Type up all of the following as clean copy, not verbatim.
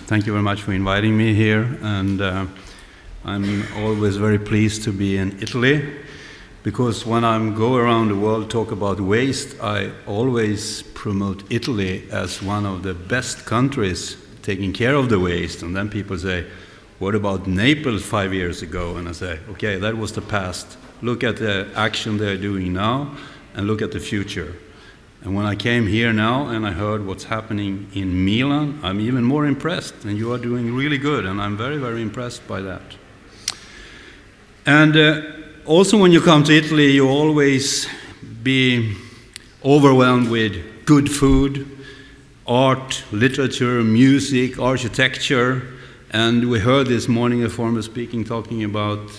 Thank you very much for inviting me here, and I'm always very pleased to be in Italy, because when I go around the world talk about waste, I always promote Italy as one of the best countries taking care of the waste, and then people say, what about Naples 5 years ago? And I say, okay, that was the past. Look at the action they're doing now, and look at the future. And when I came here now and I heard what's happening in Milan, I'm even more impressed, and you are doing really good, and I'm very, very impressed by that. And also when you come to Italy, you always be overwhelmed with good food, art, literature, music, architecture, and we heard this morning a former speaking talking about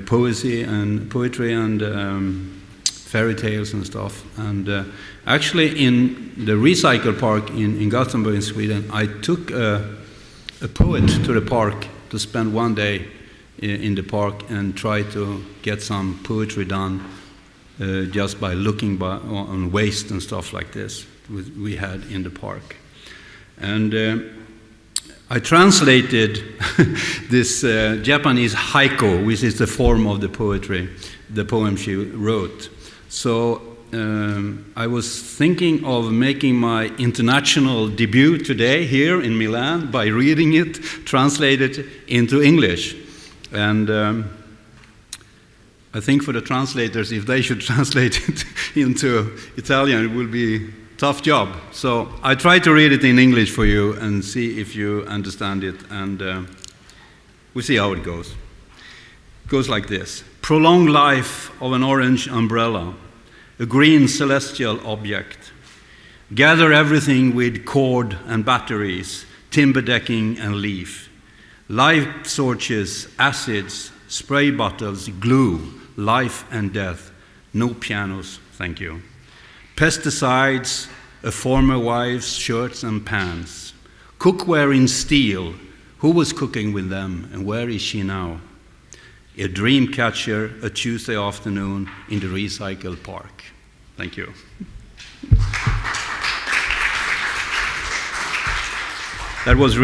poetry and fairy tales and stuff. And actually in the Recycle Park in Gothenburg in Sweden, I took a poet to the park to spend one day in the park and try to get some poetry done just by looking on waste and stuff like this we had in the park. And I translated this Japanese haiku, which is the form of the poetry, the poem she wrote. So I was thinking of making my international debut today here in Milan by reading it, translated into English. And I think for the translators, if they should translate it into Italian, it will be a tough job. So I try to read it in English for you and see if you understand it, and we'll see how it goes. It goes like this. Prolonged life of an orange umbrella, a green celestial object. Gather everything with cord and batteries, timber decking and leaf. Light torches, acids, spray bottles, glue, life and death. No pianos, thank you. Pesticides, a former wife's shirts and pants. Cookware in steel, who was cooking with them and where is she now? A dream catcher, a Tuesday afternoon in the Recycle Park. Thank you. It was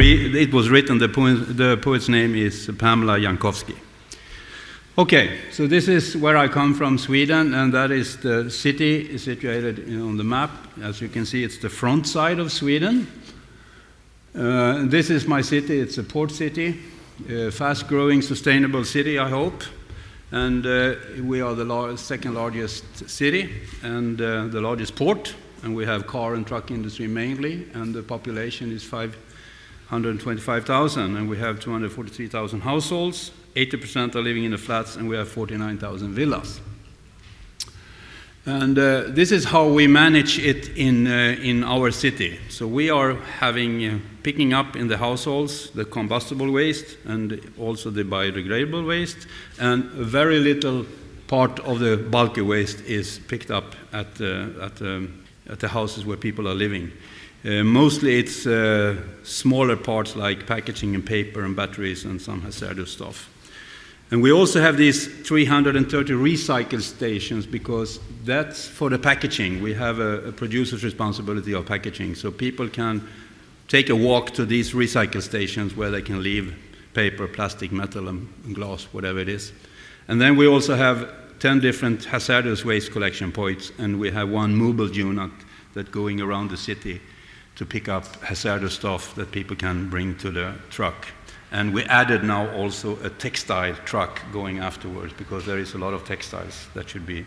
written, the poet's name is Pamela Jankowski. Okay, so this is where I come from, Sweden, and that is the city situated on the map. As you can see, it's the front side of Sweden. This is my city, it's a port city, a fast-growing, sustainable city, I hope. And we are the second largest city and the largest port, and we have car and truck industry mainly, and the population is 525,000, and we have 243,000 households. 80% are living in the flats, and we have 49,000 villas. And this is how we manage it in our city. So we are having picking up in the households the combustible waste and also the biodegradable waste, and a very little part of the bulky waste is picked up at the houses where people are living. Mostly it's smaller parts like packaging and paper and batteries and some hazardous stuff. And we also have these 330 recycle stations because that's for the packaging. We have a producer's responsibility of packaging, so people can take a walk to these recycle stations where they can leave paper, plastic, metal, and glass, whatever it is. And then we also have 10 different hazardous waste collection points, and we have one mobile unit that's going around the city to pick up hazardous stuff that people can bring to the truck. And we added now also a textile truck going afterwards because there is a lot of textiles that should be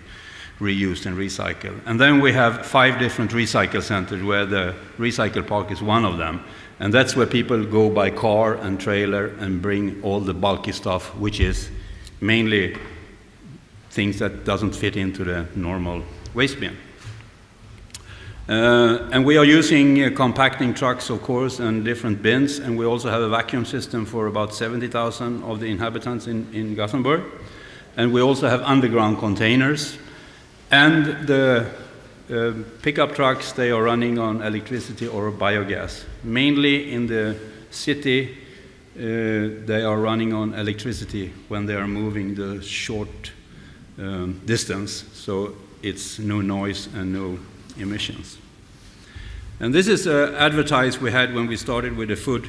reused and recycled. And then we have 5 different recycle centers where the Recycle Park is one of them. And that's where people go by car and trailer and bring all the bulky stuff, which is mainly things that doesn't fit into the normal waste bin. And we are using compacting trucks, of course, and different bins, and we also have a vacuum system for about 70,000 of the inhabitants in Gothenburg. And we also have underground containers. And the pickup trucks, they are running on electricity or biogas. Mainly in the city, they are running on electricity when they are moving the short distance, so it's no noise and no emissions. And this is advertised we had when we started with the food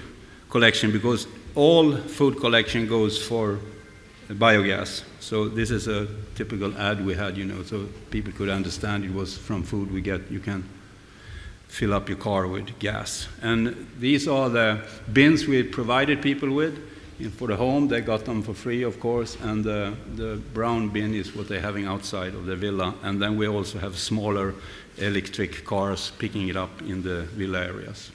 collection, because all food collection goes for biogas. So this is a typical ad we had, so people could understand it was from food we get. You can fill up your car with gas. And these are the bins we provided people with. For the home, they got them for free, of course, and the brown bin is what they're having outside of the villa. And then we also have smaller electric cars picking it up in the villa areas.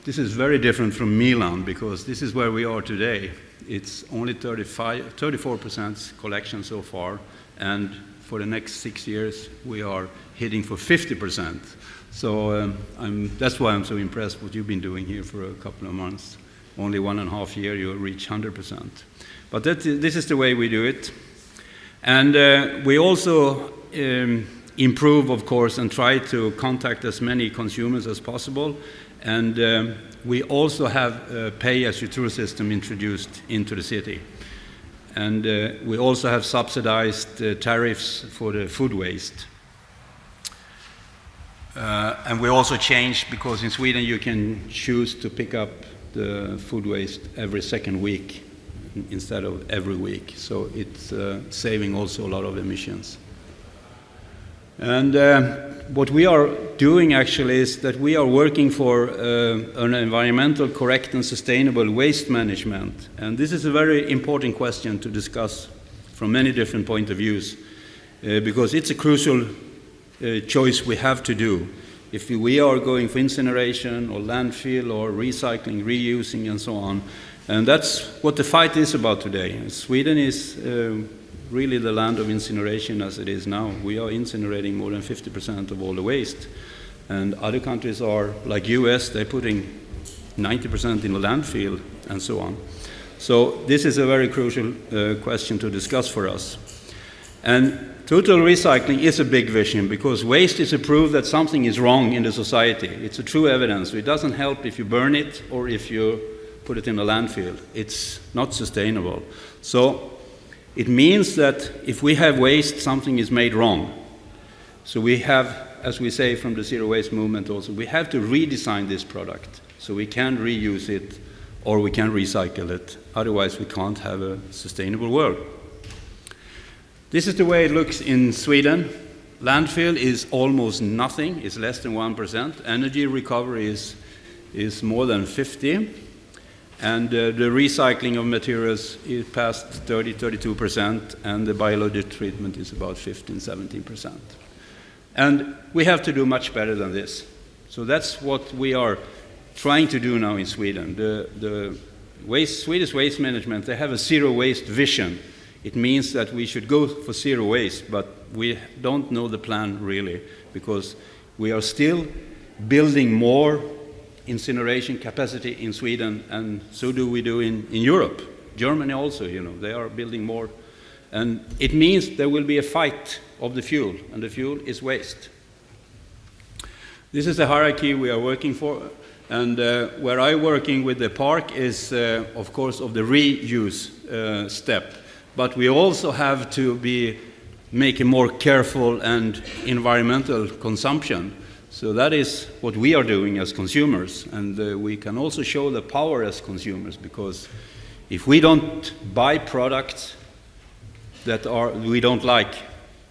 This is very different from Milan, because this is where we are today. It's only 34% collection so far, and for the next 6 years we are hitting for 50%. So that's why I'm so impressed what you've been doing here for a couple of months. Only 1.5 years, you'll reach 100%. But this is the way we do it. And we also improve, of course, and try to contact as many consumers as possible. And we also have a pay-as-you-throw system introduced into the city. And we also have subsidized tariffs for the food waste. And we also changed, because in Sweden you can choose to pick up the food waste every second week instead of every week. So it's saving also a lot of emissions. And what we are doing actually is that we are working for an environmental correct and sustainable waste management. And this is a very important question to discuss from many different point of views, because it's a crucial choice we have to do. If we are going for incineration or landfill or recycling, reusing and so on. And that's what the fight is about today. Sweden is really the land of incineration as it is now. We are incinerating more than 50% of all the waste. And other countries are, like US, they're putting 90% in the landfill and so on. So this is a very crucial question to discuss for us. And total recycling is a big vision, because waste is a proof that something is wrong in the society. It's a true evidence. It doesn't help if you burn it or if you put it in a landfill. It's not sustainable. So it means that if we have waste, something is made wrong. So we have, as we say from the zero waste movement also, we have to redesign this product so we can reuse it or we can recycle it. Otherwise we can't have a sustainable world. This is the way it looks in Sweden. Landfill is almost nothing, it's less than 1%. Energy recovery is more than 50%. And the recycling of materials is past 32%, and the biological treatment is about 15-17%. And we have to do much better than this. So that's what we are trying to do now in Sweden. The Swedish waste management, they have a zero waste vision. It means that we should go for zero waste, but we don't know the plan really, because we are still building more incineration capacity in Sweden, and so do we do in Europe. Germany also, they are building more. And it means there will be a fight of the fuel, and the fuel is waste. This is the hierarchy we are working for, and where I'm working with the park is, of course, of the reuse step. But we also have to make a more careful and environmental consumption. So that is what we are doing as consumers, and we can also show the power as consumers, because if we don't buy products that we don't like,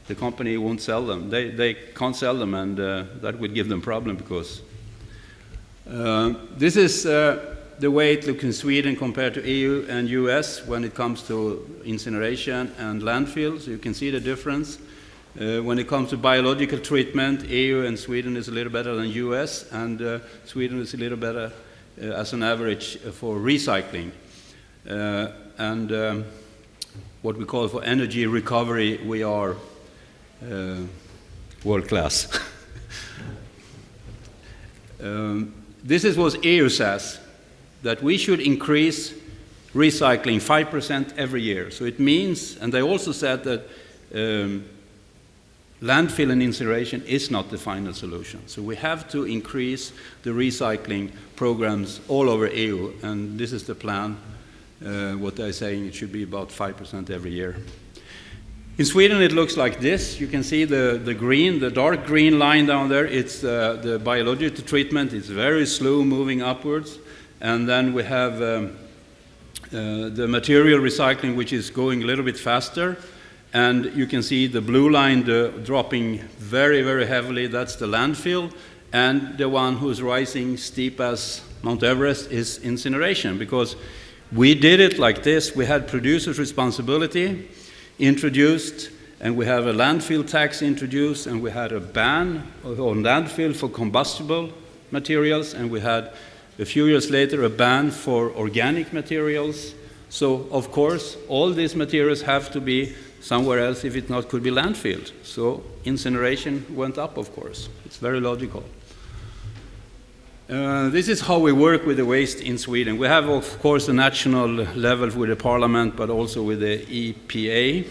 the company won't sell them. They can't sell them, and that would give them problem, because this is the way it looks in Sweden compared to EU and US when it comes to incineration and landfills. You can see the difference. When it comes to biological treatment, EU and Sweden is a little better than US, and Sweden is a little better as an average for recycling. And what we call for energy recovery, we are world class. This is what EU says, that we should increase recycling 5% every year. So it means, and they also said that landfill and incineration is not the final solution. So we have to increase the recycling programs all over EU, and this is the plan. What they're saying, it should be about 5% every year. In Sweden, it looks like this. You can see the green, the dark green line down there. It's the biological treatment. It's very slow moving upwards. And then we have the material recycling, which is going a little bit faster. And you can see the blue line dropping very, very heavily. That's the landfill. And the one who's rising steep as Mount Everest is incineration, because we did it like this. We had producer's responsibility introduced, and we have a landfill tax introduced, and we had a ban on landfill for combustible materials, and we had a few years later a ban for organic materials. So of course all these materials have to be somewhere else. If it not, could be landfilled. So incineration went up, of course. It's very logical. This is how we work with the waste in Sweden. We have, of course, a national level with the parliament, but also with the EPA.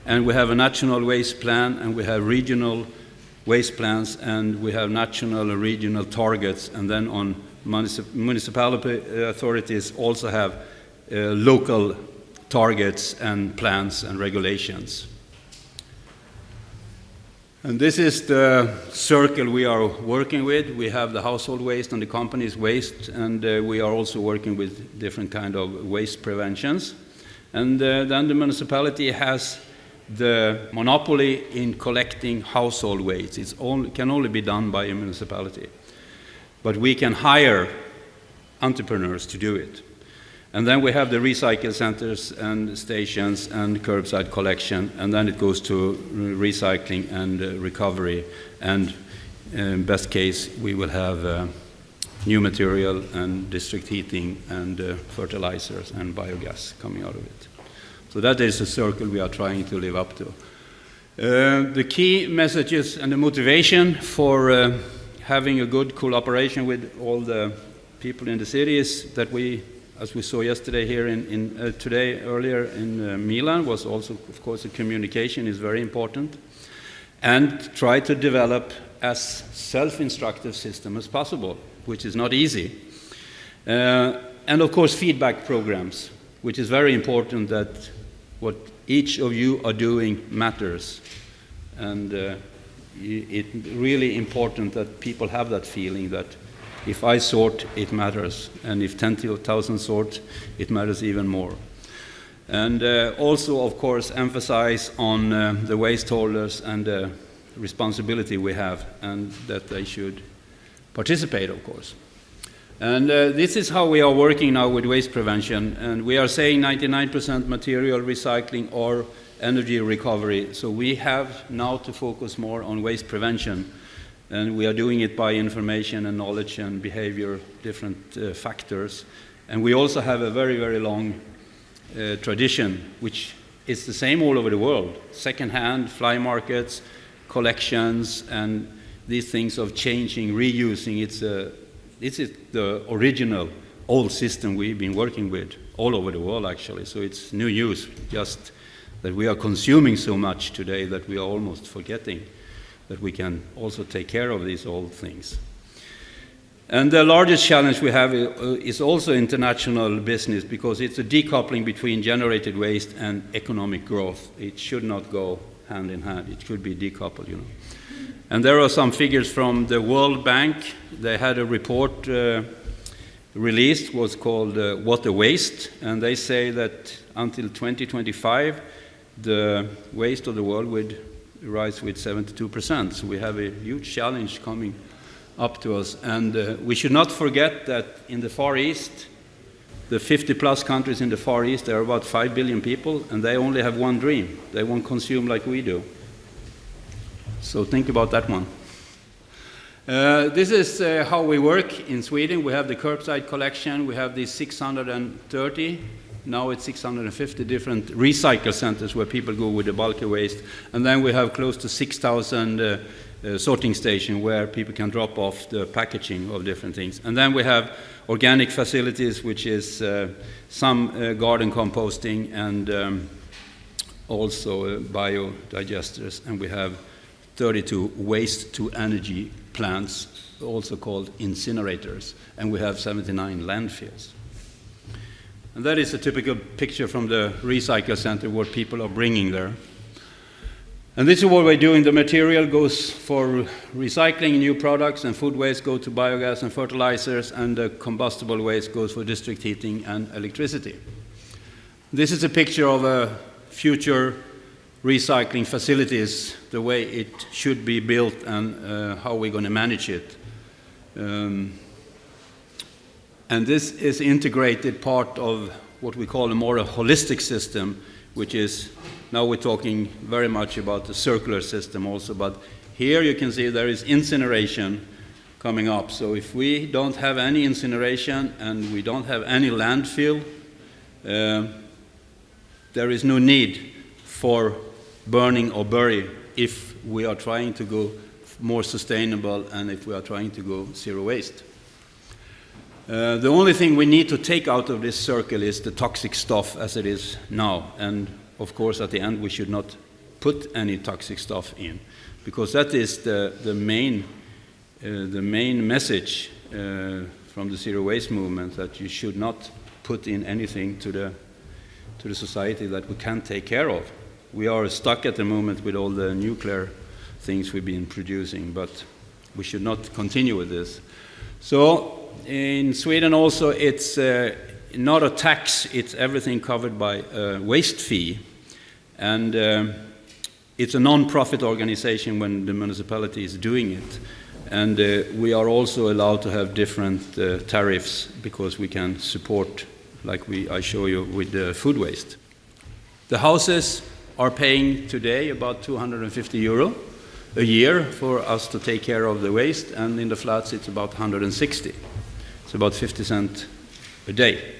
And we have a national waste plan, and we have regional waste plans, and we have national and regional targets. And then on municipality authorities also have local targets and plans and regulations. And this is the circle we are working with. We have the household waste and the company's waste, and we are also working with different kind of waste preventions. And then the municipality has the monopoly in collecting household waste. It can only be done by a municipality. But we can hire entrepreneurs to do it. And then we have the recycle centers and stations and curbside collection, and then it goes to recycling and recovery. And in best case, we will have new material and district heating and fertilizers and biogas coming out of it. So that is the circle we are trying to live up to. The key messages and the motivation for having a good cooperation with all the people in the city is that we, as we saw yesterday here today earlier in Milan, was also, of course, the communication is very important, and try to develop as self-instructive system as possible, which is not easy. And of course, feedback programs, which is very important, that what each of you are doing matters. And it's really important that people have that feeling that if I sort, it matters. And if 10,000 sort, it matters even more. And also, of course, emphasize on the waste holders and the responsibility we have, and that they should participate, of course. And this is how we are working now with waste prevention. And we are saying 99% material recycling or energy recovery. So we have now to focus more on waste prevention. And we are doing it by information and knowledge and behavior, different factors. And we also have a very, very long tradition, which is the same all over the world. Second-hand, fly markets, collections, and these things of changing, reusing. This is the original old system we've been working with all over the world, actually. So it's new use, just that we are consuming so much today that we are almost forgetting that we can also take care of these old things. And the largest challenge we have is also international business, because it's a decoupling between generated waste and economic growth. It should not go hand in hand. It should be decoupled, you know. And there are some figures from the World Bank. They had a report released, was called Water Waste, and they say that until 2025, the waste of the world would rise with 72%. So we have a huge challenge coming up to us. And we should not forget that in the Far East, the 50-plus countries in the Far East, there are about 5 billion people, and they only have one dream. They won't consume like we do. So think about that one. This is how we work in Sweden. We have the curbside collection. We have these 630, now it's 650 different recycle centers where people go with the bulky waste. And then we have close to 6,000 sorting stations where people can drop off the packaging of different things. And then we have organic facilities, which is some garden composting and also biodigesters. And we have 32 waste-to-energy plants, also called incinerators, and we have 79 landfills. And that is a typical picture from the recycle center, what people are bringing there. And this is what we're doing. The material goes for recycling new products, and food waste go to biogas and fertilizers, and the combustible waste goes for district heating and electricity. This is a picture of a future recycling facilities, the way it should be built and how we're going to manage it. And this is integrated part of what we call a more holistic system, which is, now we're talking very much about the circular system also, but here you can see there is incineration coming up. So if we don't have any incineration and we don't have any landfill, there is no need for burning or bury if we are trying to go more sustainable and if we are trying to go zero waste. The only thing we need to take out of this circle is the toxic stuff as it is now. And of course, at the end, we should not put any toxic stuff in, because that is the main message from the zero waste movement, that you should not put in anything to the society that we can't take care of. We are stuck at the moment with all the nuclear things we've been producing, but we should not continue with this. So in Sweden also, it's not a tax, it's everything covered by a waste fee. And it's a non-profit organization when the municipality is doing it. And we are also allowed to have different tariffs because we can support, like I show you, with the food waste. The houses are paying today about 250 euro a year for us to take care of the waste, and in the flats it's about 160. It's about 50 cents a day.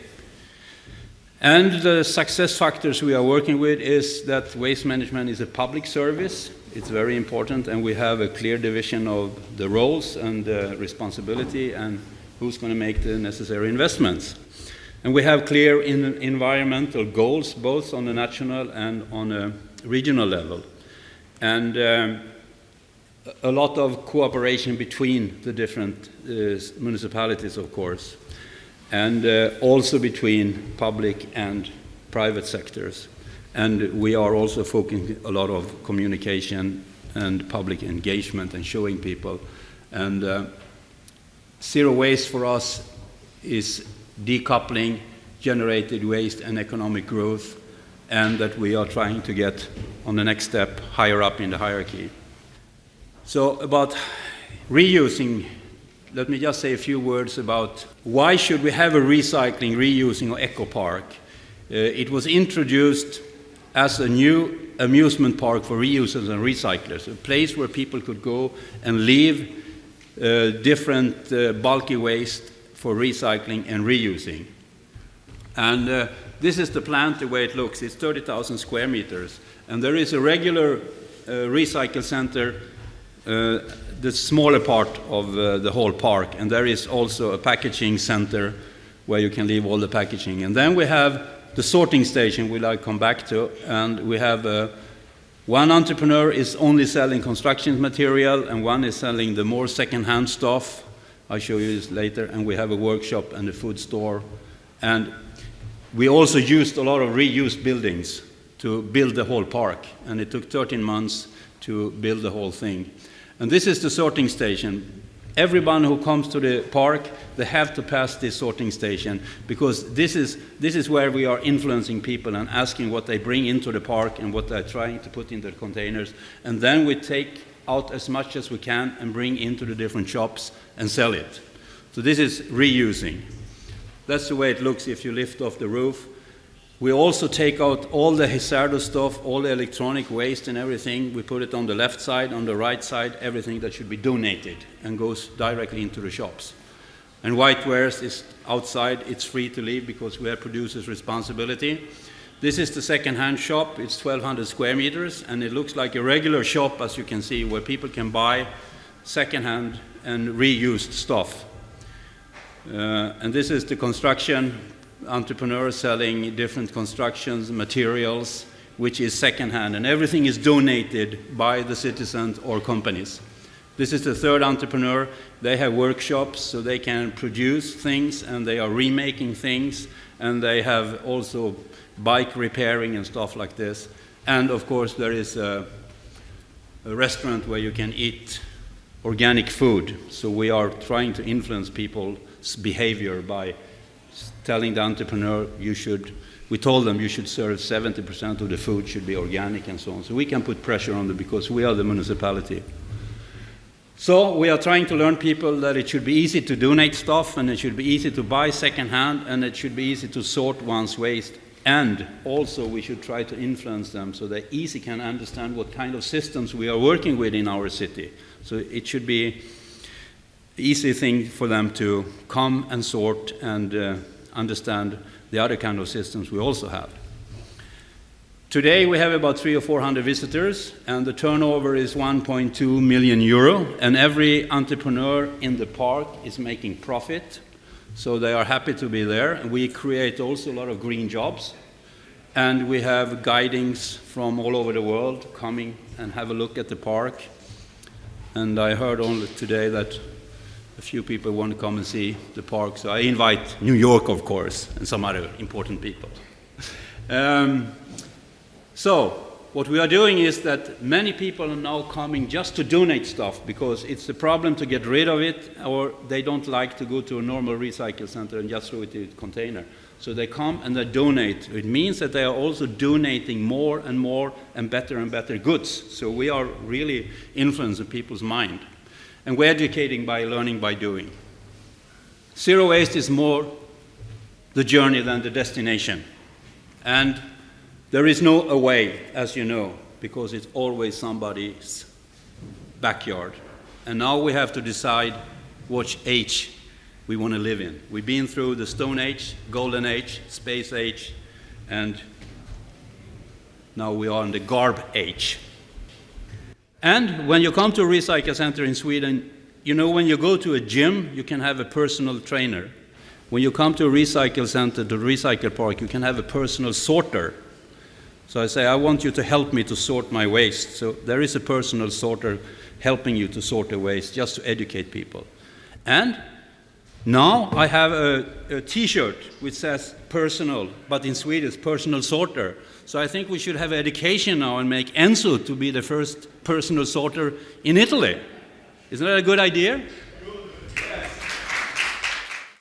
And the success factors we are working with is that waste management is a public service. It's very important, and we have a clear division of the roles and the responsibility and who's going to make the necessary investments. And we have clear environmental goals, both on a national and on a regional level. And a lot of cooperation between the different municipalities, of course, and also between public and private sectors. And we are also focusing a lot of communication and public engagement and showing people. And zero waste for us is decoupling generated waste and economic growth, and that we are trying to get on the next step higher up in the hierarchy. So about reusing, let me just say a few words about why should we have a recycling, reusing, or eco park. It was introduced as a new amusement park for reusers and recyclers, a place where people could go and leave different bulky waste for recycling and reusing. And this is the plant, the way it looks. It's 30,000 square meters. And there is a regular recycle center, the smaller part of the whole park. And there is also a packaging center where you can leave all the packaging. And then we have the sorting station, which I'll come back to. And we have one entrepreneur is only selling construction material, and one is selling the more second-hand stuff. I'll show you this later. And we have a workshop and a food store. And we also used a lot of reused buildings to build the whole park. And it took 13 months to build the whole thing. And this is the sorting station. Everyone who comes to the park, they have to pass this sorting station, because this is where we are influencing people and asking what they bring into the park and what they're trying to put in the containers. And then we take out as much as we can and bring into the different shops and sell it. So this is reusing. That's the way it looks if you lift off the roof. We also take out all the hazardous stuff, all the electronic waste and everything. We put it on the left side, on the right side, everything that should be donated and goes directly into the shops. And whitewares is outside. It's free to leave because we have producers' responsibility. This is the second-hand shop. It's 1,200 square meters, and it looks like a regular shop, as you can see, where people can buy second-hand and reused stuff. And this is the construction entrepreneur selling different constructions, materials, which is second-hand, and everything is donated by the citizens or companies. This is the third entrepreneur. They have workshops, so they can produce things, and they are remaking things, and they have also bike repairing and stuff like this. And of course, there is a a restaurant where you can eat organic food. So we are trying to influence people's behavior by telling the entrepreneur we told them you should serve 70% of the food should be organic and so on. So we can put pressure on them because we are the municipality. So we are trying to learn people that it should be easy to donate stuff, and it should be easy to buy secondhand, and it should be easy to sort one's waste. And also we should try to influence them so they easily can understand what kind of systems we are working with in our city. So it should be an easy thing for them to come and sort and understand the other kind of systems we also have. Today we have about 300 or 400 visitors, and the turnover is 1.2 million euro, and every entrepreneur in the park is making profit, so they are happy to be there. And we create also a lot of green jobs, and we have guidings from all over the world coming and have a look at the park. And I heard only today that a few people want to come and see the park, so I invite New York, of course, and some other important people. So what we are doing is that many people are now coming just to donate stuff because it's a problem to get rid of it, or they don't like to go to a normal recycle center and just throw it in a container. So they come and they donate. It means that they are also donating more and better goods. So we are really influencing people's mind. And we're educating by learning by doing. Zero waste is more the journey than the destination. And there is no away, as you know, because it's always somebody's backyard. And now we have to decide which age we want to live in. We've been through the Stone Age, Golden Age, Space Age, and now we are in the Garb Age. And when you come to a recycle center in Sweden, you know, when you go to a gym, you can have a personal trainer. When you come to a recycle center, the recycle park, you can have a personal sorter. So I say, I want you to help me to sort my waste. So there is a personal sorter helping you to sort the waste, just to educate people. And now I have a T-shirt which says personal, but in Swedish, personal sorter. So I think we should have education now and make Enzo to be the first personal sorter in Italy. Isn't that a good idea?